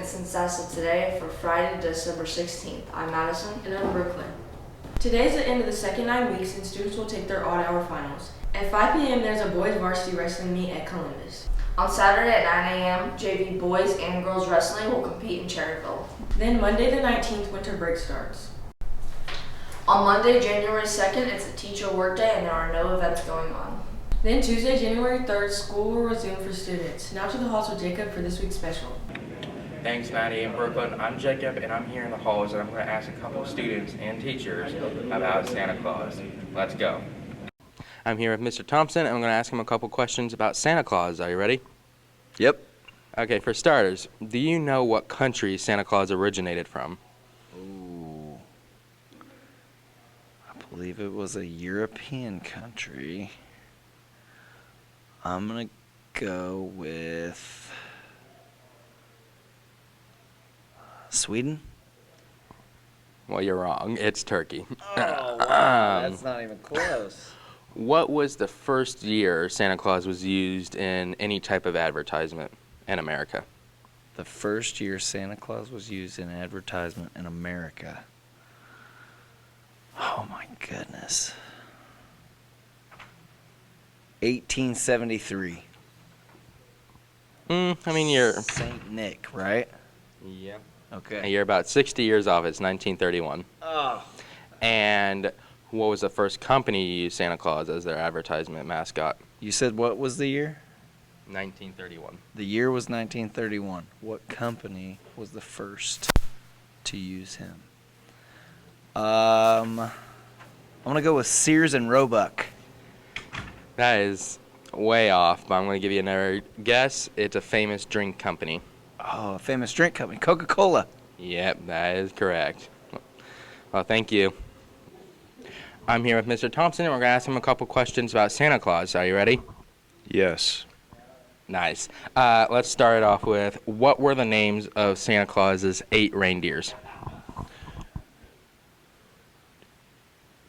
minutes since as of today for Friday, December 16th. I'm Madison. And I'm Brooklyn. Today's the end of the second 9 weeks and students will take their odd-hour finals. At 5 p.m. there's a boys varsity wrestling meet at Columbus. On Saturday at 9 a.m., JV boys and girls wrestling will compete in Cherryville. Then Monday the 19th, winter break starts. On Monday, January 2nd, it's a teacher workday and there are no events going on. Then Tuesday, January 3rd, school will resume for students. Now to the halls with Jacob for this week's special. Thanks, Maddie and Brooklyn. I'm Jacob, and I'm here in the halls, and I'm going to ask a couple of students and teachers about Santa Claus. Let's go. I'm here with Mr. Thompson, and I'm going to ask him a couple questions about Santa Claus. Are you ready? Yep. Okay, for starters, do you know what country Santa Claus originated from? Ooh. I believe it was a European country. I'm going to go with Sweden. Well, you're wrong. It's Turkey. Oh, wow. That's not even close. What was the first year Santa Claus was used in any type of advertisement in America? The first year Santa Claus was used in advertisement in America. Oh, my goodness. 1873. I mean, you're... Saint Nick, right? Yeah. Okay. You're about 60 years off. It's 1931. Oh. And what was the first company to use Santa Claus as their advertisement mascot? You said what was the year? 1931. The year was 1931. What company was the first to use him? I'm going to go with Sears and Roebuck. That is way off, but I'm going to give you another guess. It's a famous drink company. Oh, a famous drink company, Coca-Cola. Yep, that is correct. Well, thank you. I'm here with Mr. Thompson, and we're going to ask him a couple questions about Santa Claus. Are you ready? Yes. Nice. Let's start it off with, what were the names of Santa Claus's 8 reindeers?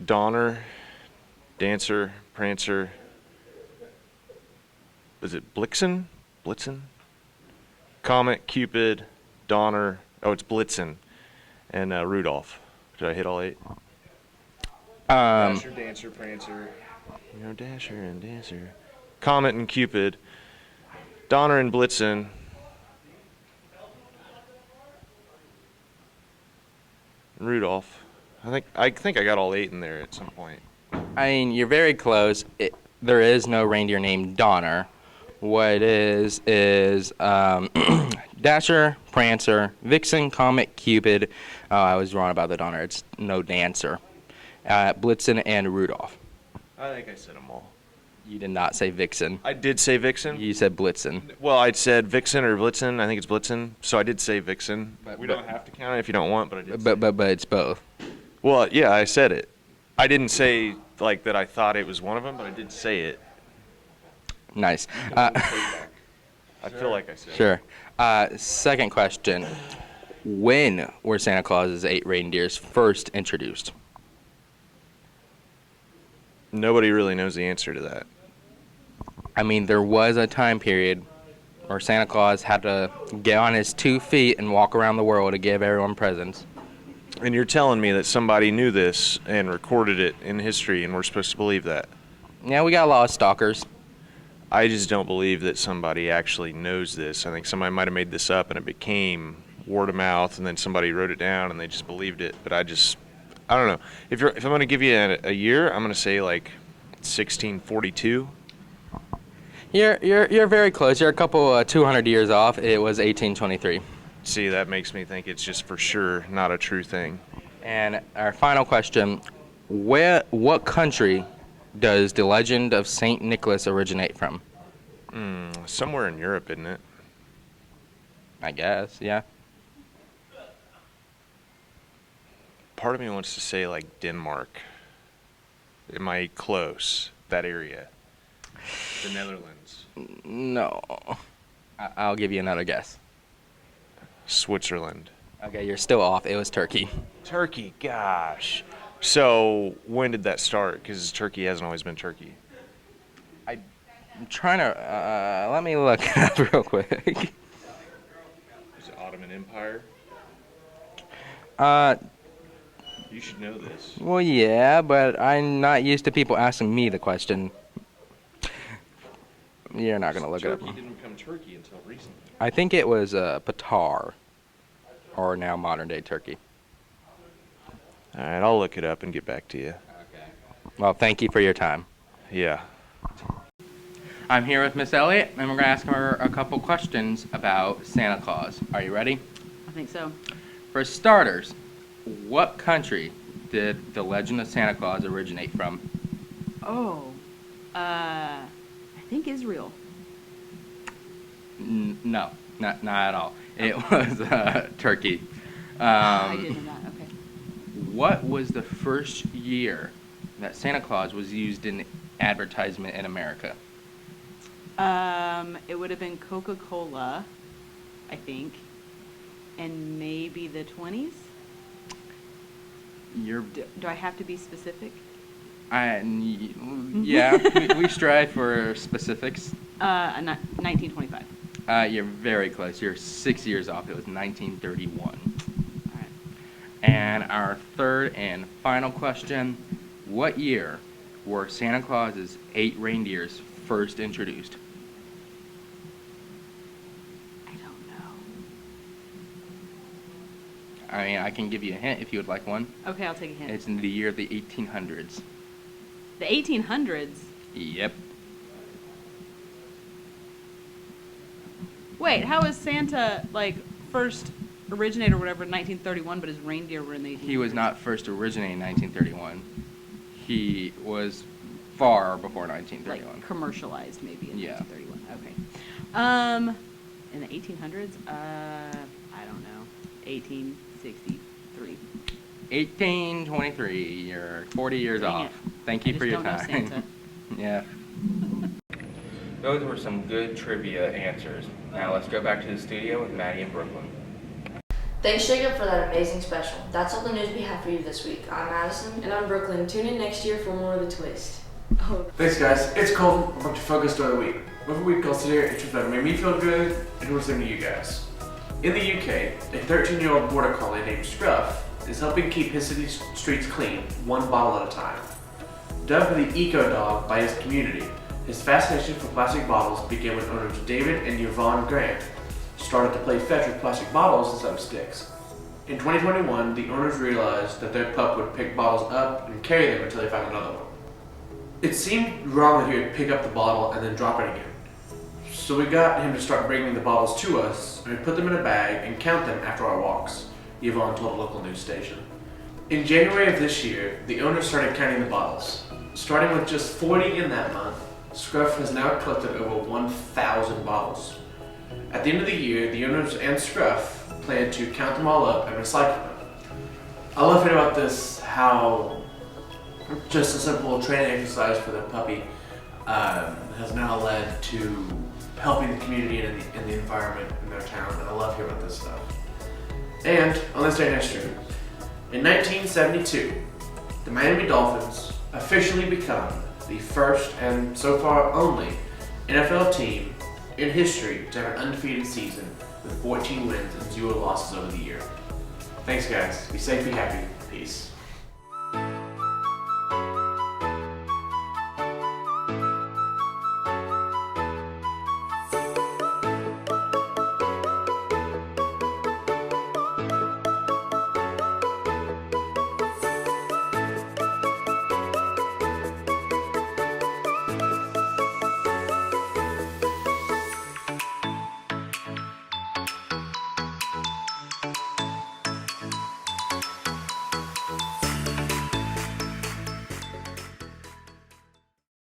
Donner, Dancer, Prancer. Is it Blixen? Blitzen? Comet, Cupid, Donner. Oh, it's Blitzen. And Rudolph. Did I hit all 8? Dasher, Dancer, Prancer. Dasher and Dancer. Comet and Cupid. Donner and Blitzen. And Rudolph. I think I got all 8 in there at some point. I mean, you're very close. There is no reindeer named Donner. What it is Dasher, Prancer, Vixen, Comet, Cupid. Oh, I was wrong about the Donner. It's no Dancer. Blitzen and Rudolph. I think I said them all. You did not say Vixen. I did say Vixen. You said Blitzen. Well, I said Vixen or Blitzen. I think it's Blitzen. So I did say Vixen. We don't have to count it if you don't want, but I did. But it's both. Well, yeah, I said it. I didn't say like that I thought it was one of them, but I did say it. Nice. I feel like I said it. Sure. Second question. When were Santa Claus's 8 reindeers first introduced? Nobody really knows the answer to that. I mean, there was a time period where Santa Claus had to get on his 2 feet and walk around the world to give everyone presents. And you're telling me that somebody knew this and recorded it in history, and we're supposed to believe that? Yeah, we got a lot of stalkers. I just don't believe that somebody actually knows this. I think somebody might have made this up, and it became word of mouth, and then somebody wrote it down, and they just believed it. But I don't know. If I'm going to give you a year, I'm going to say like 1642. You're very close. You're a couple 200 years off. It was 1823. See, that makes me think it's just for sure not a true thing. And our final question, what country does the legend of St. Nicholas originate from? Somewhere in Europe, isn't it? I guess, yeah. Part of me wants to say like Denmark. Am I close? That area. The Netherlands. No. I'll give you another guess. Switzerland. Okay, you're still off. It was Turkey. Turkey, gosh. So when did that start? Because Turkey hasn't always been Turkey. I'm trying to, let me look up real quick. Is it Ottoman Empire? Uh, You should know this. well, yeah, but I'm not used to people asking me the question. You're not gonna look it up. Turkey didn't become Turkey until recently. I think it was Patar, or now modern day Turkey. All right, I'll look it up and get back to you. Okay. Well, thank you for your time. Yeah. I'm here with Miss Elliott, and we're gonna ask her a couple questions about Santa Claus. Are you ready? I think so. For starters, what country did the legend of Santa Claus originate from? Oh, I think Israel. No, not at all. It was Turkey. I didn't know that. Okay. What was the first year that Santa Claus was used in advertisement in America? It would have been Coca-Cola, I think, and maybe the 20s. You're, Do I have to be specific? yeah, we strive for specifics. 1925. You're very close. You're 6 years off. It was 1931. All right. And our third and final question, what year were Santa Claus's 8 reindeers first introduced? I don't know. I mean, I can give you a hint if you would like one. Okay, I'll take a hint. It's in the year of the 1800s. The 1800s? Yep. Wait, how is Santa, like, first originated or whatever in 1931, but his reindeer were in the 1800s? He was not first originating in 1931. He was far before 1931. Like, commercialized maybe in Yeah. 1931. Okay. In the 1800s, I don't know, 1863. 1823. You're 40 years Dang off. it. Thank I you for just your don't know time. Santa. Yeah. Those were some good trivia answers. Now let's go back to the studio with Maddie and Brooklyn. Thanks, Jacob, for that amazing special. That's all the news we have for you this week. I'm Madison. And I'm Brooklyn. Tune in next year for more of the twist. Oh, Thanks, guys. It's Colton. Welcome to Focus Story of the Week. What the week goes today, it's that made me feel good and what's to you guys. In the UK, a 13-year-old border collie named Scruff is helping keep his city streets clean, one bottle at a time. Dubbed the Eco Dog by his community, his fascination for plastic bottles began when owners David and Yvonne Grant started to play fetch with plastic bottles instead of sticks. In 2021, the owners realized that their pup would pick bottles up and carry them until they found another one. It seemed wrong that he would pick up the bottle and then drop it again. So we got him to start bringing the bottles to us, and we put them in a bag and count them after our walks, Yvonne told a local news station. In January of this year, the owners started counting the bottles. Starting with just 40 in that month, Scruff has now collected over 1,000 bottles. At the end of the year, the owners and Scruff plan to count them all up and recycle them. I love hearing about this, how just a simple training exercise for the puppy has now led to helping the community and in the environment in their town, and I love hearing about this stuff. And on this day in history, in 1972, the Miami Dolphins officially become the first and so far only NFL team in history to have an undefeated season with 14 wins and 0 losses over the year. Thanks, guys. Be safe, be happy. Peace.